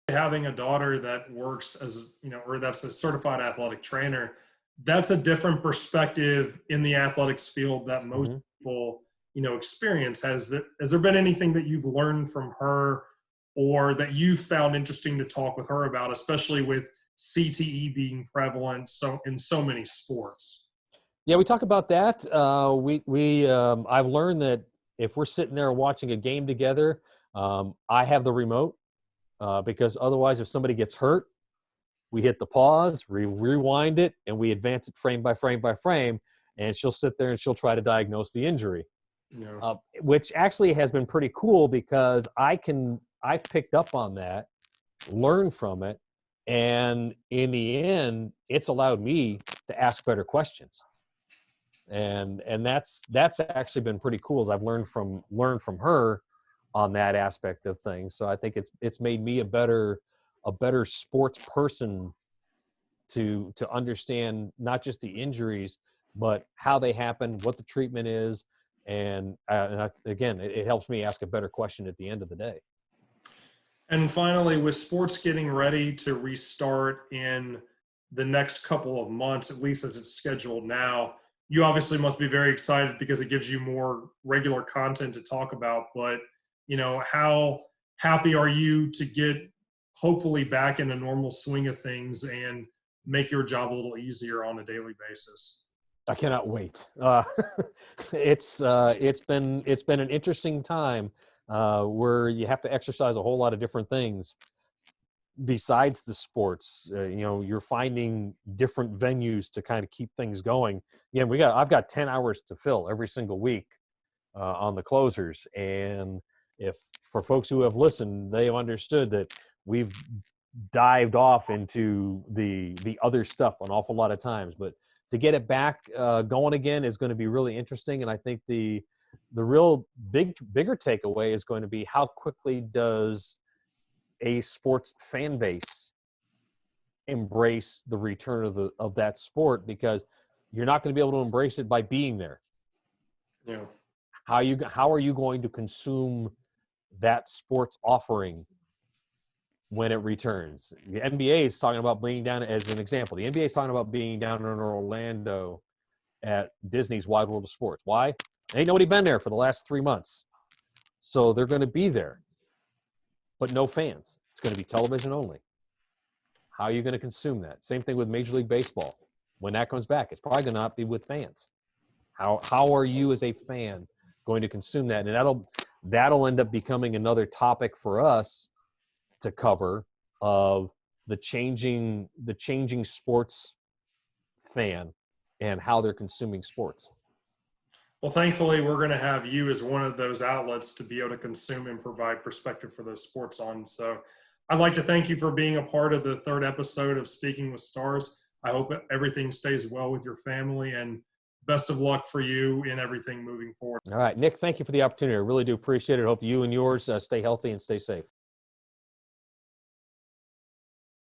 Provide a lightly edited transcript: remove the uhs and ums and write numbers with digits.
Having a daughter that works as, or that's a certified athletic trainer, that's a different perspective in the athletics field that most Mhm. people, experience. Has there been anything that you've learned from her or that you found interesting to talk with her about, especially with CTE being prevalent in so many sports? Yeah, we talk about that. I've learned that if we're sitting there watching a game together, I have the remote because otherwise, if somebody gets hurt, we hit the pause, rewind it, and we advance it frame by frame by frame. And she'll sit there and she'll try to diagnose the injury, Yeah. which actually has been pretty cool because I've picked up on that, learned from it, and in the end, it's allowed me to ask better questions. And that's actually been pretty cool as I've learned from her on that aspect of things. So I think it's made me a better sports person to understand not just the injuries but how they happen, what the treatment is, again, it helps me ask a better question at the end of the day. And finally, with sports getting ready to restart in the next couple of months, at least as it's scheduled now, you obviously must be very excited because it gives you more regular content to talk about. But, how happy are you to get hopefully back in a normal swing of things and make your job a little easier on a daily basis? I cannot wait. It's been an interesting time where you have to exercise a whole lot of different things besides the sports. You're finding different venues to kind of keep things going. I've got 10 hours to fill every single week on the closers, and if for folks who have listened, they have understood that we've dived off into the other stuff an awful lot of times, but to get it back going again is going to be really interesting. And I think the real bigger takeaway is going to be how quickly does a sports fan base embrace the return of that sport, because you're not going to be able to embrace it by being there. Yeah. How are you going to consume that sports offering when it returns? The NBA is talking about being down, as an example. The NBA is talking about being down in Orlando at Disney's Wide World of Sports. Why? Ain't nobody been there for the last 3 months, so they're going to be there, but no fans. It's going to be television only. How are you going to consume that? Same thing with Major League Baseball. When that comes back, it's probably going to not be with fans. How are you as a fan going to consume that? And that'll end up becoming another topic for us to cover, of the changing sports fan and how they're consuming sports. Well, thankfully, we're going to have you as one of those outlets to be able to consume and provide perspective for those sports on. So I'd like to thank you for being a part of the third episode of Speaking with Stars. I hope everything stays well with your family, and best of luck for you in everything moving forward. All right, Nick, thank you for the opportunity. I really do appreciate it. I hope you and yours stay healthy and stay safe.